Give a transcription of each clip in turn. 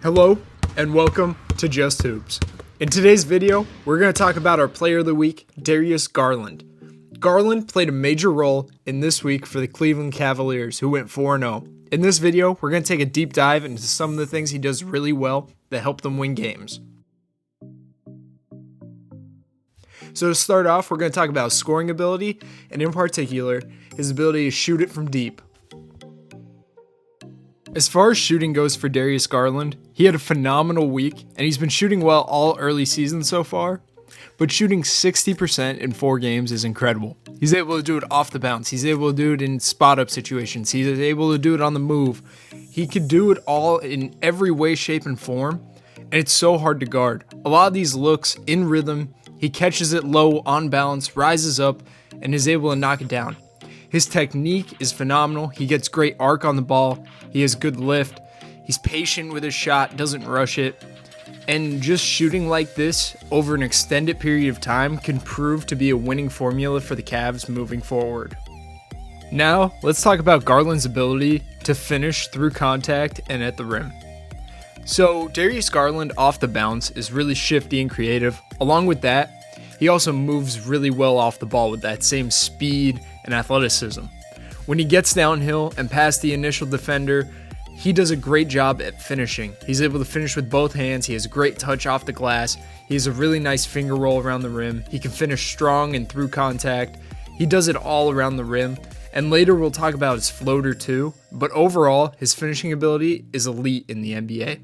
Hello and welcome to Just Hoops. In today's video, we're going to talk about our player of the week, Darius Garland. Garland played a major role in this week for the Cleveland Cavaliers, who went 4-0. In this video, we're going to take a deep dive into some of the things he does really well that help them win games. So to start off, we're going to talk about his scoring ability, and in particular, his ability to shoot it from deep. As far as shooting goes for Darius Garland, he had a phenomenal week, and he's been shooting well all early season so far, but shooting 60% in 4 games is incredible. He's able to do it off the bounce. He's able to do it in spot-up situations. He's able to do it on the move. He could do it all in every way, shape, and form, and it's so hard to guard. A lot of these looks in rhythm, he catches it low on balance, rises up, and is able to knock it down. His technique is phenomenal. He gets great arc on the ball. He has good lift. He's patient with his shot, doesn't rush it. And just shooting like this over an extended period of time can prove to be a winning formula for the Cavs moving forward. Now, let's talk about Garland's ability to finish through contact and at the rim. So, Darius Garland off the bounce is really shifty and creative. Along with that, he also moves really well off the ball with that same speed and athleticism. When he gets downhill and past the initial defender, he does a great job at finishing. He's able to finish with both hands. He has a great touch off the glass. He has a really nice finger roll around the rim. He can finish strong and through contact. He does it all around the rim. And later we'll talk about his floater too. But overall, his finishing ability is elite in the NBA.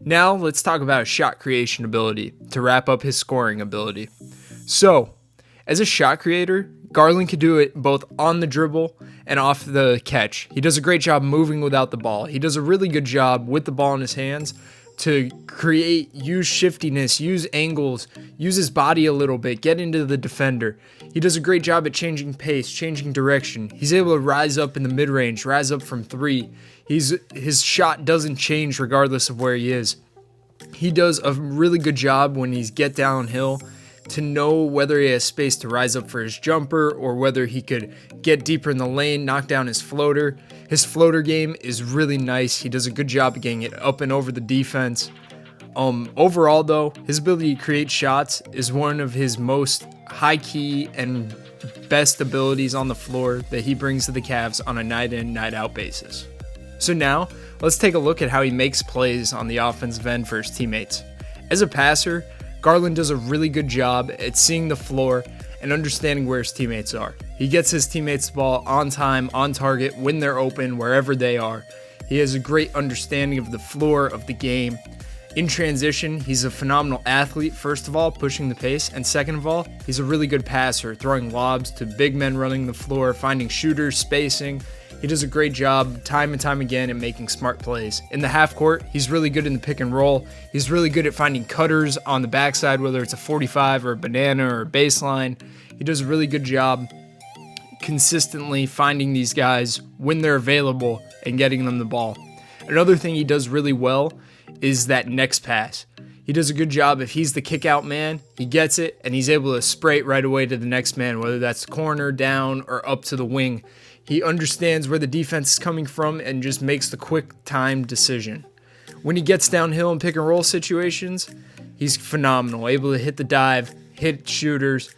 Now let's talk about his shot creation ability to wrap up his scoring ability. So, as a shot creator, Garland can do it both on the dribble and off the catch. He does a great job moving without the ball. He does a really good job with the ball in his hands to use shiftiness, use angles, use his body a little bit, get into the defender. He does a great job at changing pace, changing direction. He's able to rise up in the mid-range, rise up from 3. His shot doesn't change regardless of where he is. He does a really good job when he's get downhill to know whether he has space to rise up for his jumper or whether he could get deeper in the lane, knock down his floater. His floater game is really nice. He does a good job of getting it up and over the defense. Overall, though, his ability to create shots is one of his most high-key and best abilities on the floor that he brings to the Cavs on a night-in, night-out basis. So now, let's take a look at how he makes plays on the offensive end for his teammates. As a passer, Garland does a really good job at seeing the floor and understanding where his teammates are. He gets his teammates the ball on time, on target, when they're open, wherever they are. He has a great understanding of the floor of the game. In transition, he's a phenomenal athlete, first of all, pushing the pace, and second of all, he's a really good passer, throwing lobs to big men running the floor, finding shooters, spacing. He does a great job time and time again at making smart plays. In the half court, he's really good in the pick and roll. He's really good at finding cutters on the backside, whether it's a 45 or a banana or a baseline. He does a really good job consistently finding these guys when they're available and getting them the ball. Another thing he does really well is that next pass. He does a good job if he's the kick out man, he gets it, and he's able to spray it right away to the next man, whether that's corner, down, or up to the wing. He understands where the defense is coming from and just makes the quick time decision. When he gets downhill in pick and roll situations, he's phenomenal, able to hit the dive, hit shooters.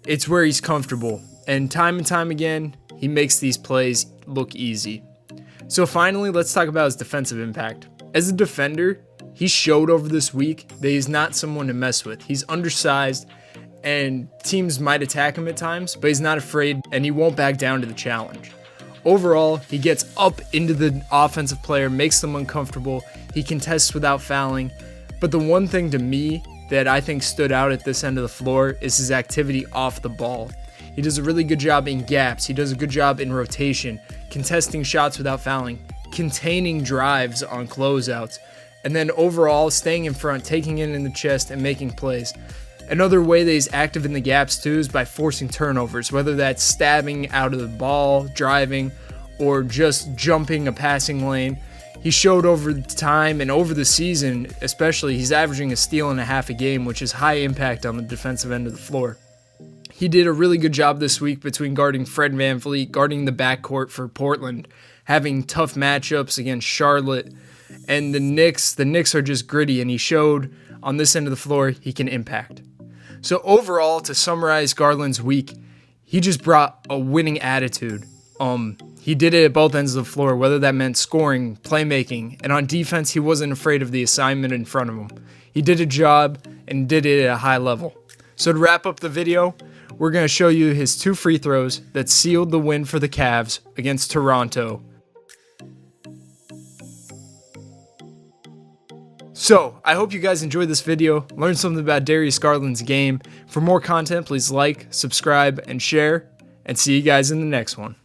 It's where he's comfortable. And time again, he makes these plays look easy. So finally, let's talk about his defensive impact. As a defender, he showed over this week that he's not someone to mess with. He's undersized, and teams might attack him at times, but he's not afraid, and he won't back down to the challenge. Overall, he gets up into the offensive player, makes them uncomfortable. He contests without fouling. But the one thing to me that I think stood out at this end of the floor is his activity off the ball. He does a really good job in gaps. He does a good job in rotation, contesting shots without fouling, containing drives on closeouts, and then overall staying in front, taking it in the chest, and making plays. Another way that he's active in the gaps too is by forcing turnovers, whether that's stabbing out of the ball, driving, or just jumping a passing lane. He showed over the time and over the season, especially, he's averaging a steal and a half a game, which is high impact on the defensive end of the floor. He did a really good job this week between guarding Fred VanVleet, guarding the backcourt for Portland, having tough matchups against Charlotte, And the Knicks are just gritty, and he showed on this end of the floor he can impact. So overall, to summarize Garland's week, he just brought a winning attitude. He did it at both ends of the floor, whether that meant scoring, playmaking, and on defense, he wasn't afraid of the assignment in front of him. He did a job and did it at a high level. So to wrap up the video, we're going to show you his 2 free throws that sealed the win for the Cavs against Toronto. So, I hope you guys enjoyed this video, learned something about Darius Garland's game. For more content, please like, subscribe, and share, and see you guys in the next one.